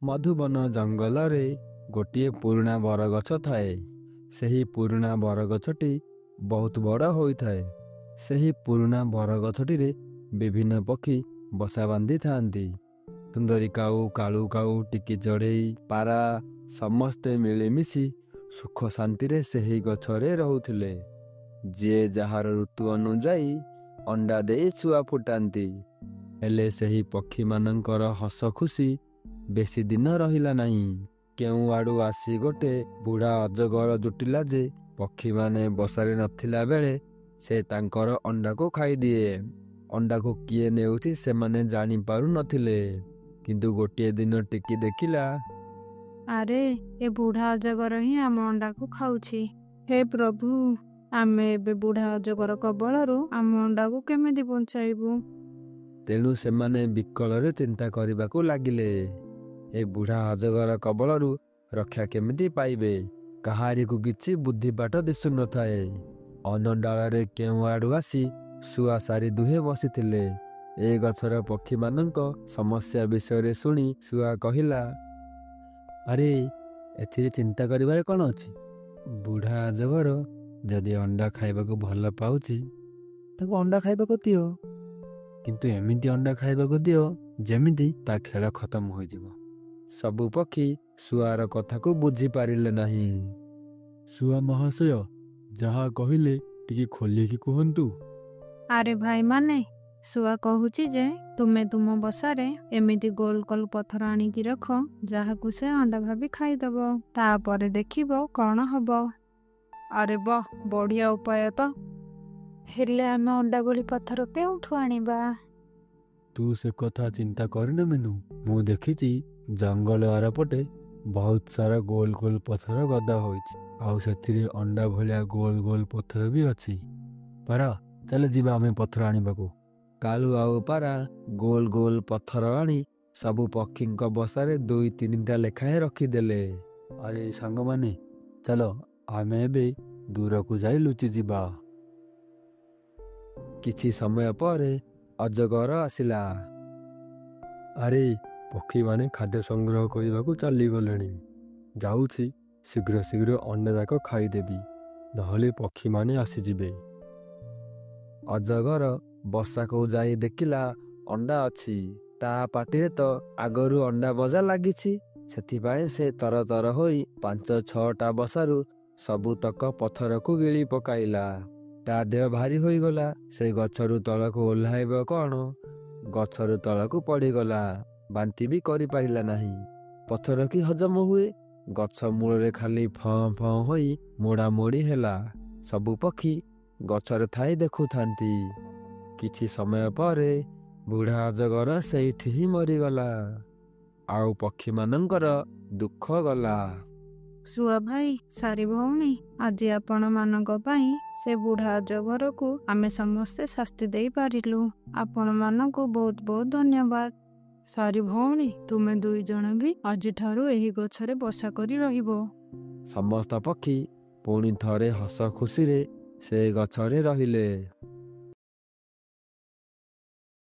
ମଧୁବନ ଜଙ୍ଗଲରେ ଗୋଟିଏ ପୁରୁଣା ବରଗଛ ଥାଏ। ସେହି ପୁରୁଣା ବରଗଛଟି ବହୁତ ବଡ଼ ହୋଇଥାଏ। ସେହି ପୁରୁଣା ବରଗଛଟିରେ ବିଭିନ୍ନ ପକ୍ଷୀ ବସା ବାନ୍ଧିଥାନ୍ତି। ସୁନ୍ଦରୀ କାଉ, କାଳୁ କାଉ, ଟିକି ଚଢ଼େଇ, ପାରା ସମସ୍ତେ ମିଳିମିଶି ସୁଖ ଶାନ୍ତିରେ ସେହି ଗଛରେ ରହୁଥିଲେ। ଯିଏ ଯାହାର ଋତୁ ଅନୁଯାୟୀ ଅଣ୍ଡା ଦେଇ ଛୁଆ ଫୁଟାନ୍ତି। ହେଲେ ସେହି ପକ୍ଷୀମାନଙ୍କର ହସ ଖୁସି ବେଶୀ ଦିନ ରହିଲା ନାହିଁ। କେଉଁ ଆଡ଼ୁ ଆସି ଗୋଟେ ବୁଢ଼ା ଅଜଗର ଜୁଟିଲା ଯେ ପକ୍ଷୀମାନେ ବସାରେ ନଥିଲା ବେଳେ ସେ ତାଙ୍କର ଅଣ୍ଡାକୁ ଖାଇଦିଏ। ଅଣ୍ଡାକୁ କିଏ ନେଉଛି ସେମାନେ ଜାଣିପାରୁ ନଥିଲେ। କିନ୍ତୁ ଗୋଟିଏ ଦିନ ଟିକି ଦେଖିଲା, ଆରେ ଏ ବୁଢ଼ା ଅଜଗର ହିଁ ଆମ ଅଣ୍ଡାକୁ ଖାଉଛି। ହେ ପ୍ରଭୁ, ଆମେ ଏବେ ବୁଢ଼ା ଅଜଗର କବଳରୁ ଆମ ଅଣ୍ଡାକୁ କେମିତି ବଞ୍ଚାଇବୁ? ତେଣୁ ସେମାନେ ବିକଳରେ ଚିନ୍ତା କରିବାକୁ ଲାଗିଲେ। ଏ ବୁଢ଼ା ଅଜଗର କବଳରୁ ରକ୍ଷା କେମିତି ପାଇବେ? କାହାରିକୁ କିଛି ବୁଦ୍ଧିବାଟ ଦିଶୁନଥାଏ। ଅନ ଡାଳରେ କେଉଁ ଆଡ଼ୁ ଆସି ଶୁଆ ସାରି ଦୁହେଁ ବସିଥିଲେ। ଏ ଗଛର ପକ୍ଷୀମାନଙ୍କ ସମସ୍ୟା ବିଷୟରେ ଶୁଣି ଶୁଆ କହିଲା, ଆରେ ଏଥିରେ ଚିନ୍ତା କରିବାରେ କ'ଣ ଅଛି? ବୁଢ଼ା ଅଜଗର ଯଦି ଅଣ୍ଡା ଖାଇବାକୁ ଭଲ ପାଉଛି ତାକୁ ଅଣ୍ଡା ଖାଇବାକୁ ଦିଅ। କିନ୍ତୁ ଏମିତି ଅଣ୍ଡା ଖାଇବାକୁ ଦିଅ ଯେମିତି ତା ଖେଳ ଖତମ ହୋଇଯିବ। ସବୁ ପକ୍ଷୀ ଶୁଆର କଥାକୁ ବୁଝିପାରିଲେ ନାହିଁ। ଶୁଆ ମହାଶୟ, ଯାହା କହିଲେ ଟିକେ ଖୋଲିକି କୁହନ୍ତୁ। ଆରେ ଭାଇମାନେ, ଶୁଆ କହୁଛି ଯେ ତୁମେ ତୁମ ବସାରେ ଏମିତି ଗୋଲ ଗୋଲ ପଥର ଆଣିକି ରଖ ଯାହାକୁ ସେ ଅଣ୍ଡା ଭାବି ଖାଇଦବ। ତାପରେ ଦେଖିବ କ'ଣ ହବ। ଆରେ ବାଃ, ବଢ଼ିଆ ଉପାୟ ତ। ହେଲେ ଆମେ ଅଣ୍ଡା ଭଳି ପଥର କେଉଁଠୁ ଆଣିବା? ତୁ ସେ କଥା ଚିନ୍ତା କରିନା ମିନୁ। ମୁଁ ଦେଖିଛି ଜଙ୍ଗଲ ଆରପଟେ ବହୁତ ସାରା ଗୋଲ ଗୋଲ ପଥର ଗଦା ହୋଇଛି। ଆଉ ସେଥିରେ ଅଣ୍ଡା ଭଳିଆ ଗୋଲ ଗୋଲ ପଥର ବି ଅଛି। ପାରା, ଚାଲେ ଯିବା ଆମେ ପଥର ଆଣିବାକୁ। କାଳୁ ଆଉ ପାରା ଗୋଲ ଗୋଲ ପଥର ଆଣି ସବୁ ପକ୍ଷୀଙ୍କ ବସାରେ 2-3ଟା ଲେଖାଏଁ ରଖିଦେଲେ। ଆରେ ସାଙ୍ଗମାନେ, ଚାଲ ଆମେ ଏବେ ଦୂରକୁ ଯାଇ ଲୁଚିଯିବା। କିଛି ସମୟ ପରେ ଅଜଗର ଆସିଲା। ଆରେ ପକ୍ଷୀମାନେ ଖାଦ୍ୟ ସଂଗ୍ରହ କରିବାକୁ ଚାଲିଗଲେଣି। ଯାଉଛି ଶୀଘ୍ର ଶୀଘ୍ର ଅଣ୍ଡା ଯାକ ଖାଇଦେବି, ନହେଲେ ପକ୍ଷୀମାନେ ଆସିଯିବେ। ଅଜଗର ବସାକୁ ଯାଇ ଦେଖିଲା ଅଣ୍ଡା ଅଛି। ତା ପାଟିରେ ତ ଆଗରୁ ଅଣ୍ଡା ବଜା ଲାଗିଛି। ସେଥିପାଇଁ ସେ ତରତର ହୋଇ 5-6ଟା ବସାରୁ ସବୁତକ ପଥରକୁ ଗିଳି ପକାଇଲା। ତା ଦେହ ଭାରି ହୋଇଗଲା। ସେ ଗଛରୁ ତଳକୁ ଓହ୍ଲାଇବ କ'ଣ, ଗଛରୁ ତଳକୁ ପଡ଼ିଗଲା। ବାନ୍ତି ବି କରିପାରିଲା ନାହିଁ। ପଥର କି ହଜମ ହୁଏ? ଗଛ ମୂଳରେ ଖାଲି ଫଁ ଫଁ ହୋଇ ମୋଡ଼ାମୋଡ଼ି ହେଲା। ସବୁ ପକ୍ଷୀ ଗଛରେ ଥାଇ ଦେଖୁଥାନ୍ତି। କିଛି ସମୟ ପରେ ବୁଢ଼ା ଅଜଗର ସେଇଠି ହିଁ ମରିଗଲା। ଆଉ ପକ୍ଷୀମାନଙ୍କର ଦୁଃଖ ଗଲା। ଶୁଆ ଭାଇ, ସାରି ଭଉଣୀ, ଆଜି ଆପଣମାନଙ୍କ ପାଇଁ ସେ ବୁଢ଼ା ଅଜଗରକୁ ଆମେ ସମସ୍ତେ ଶାସ୍ତି ଦେଇପାରିଲୁ। ଆପଣମାନଙ୍କୁ ବହୁତ ବହୁତ ଧନ୍ୟବାଦ। ସାରି ଭଉଣୀ, ତୁମେ 2 ଜଣ ବି ଆଜିଠାରୁ ଏହି ଗଛରେ ବସା କରି ରହିବ। ସମସ୍ତ ପକ୍ଷୀ ପୁଣି ଥରେ ହସ ଖୁସିରେ ସେ ଗଛରେ ରହିଲେ।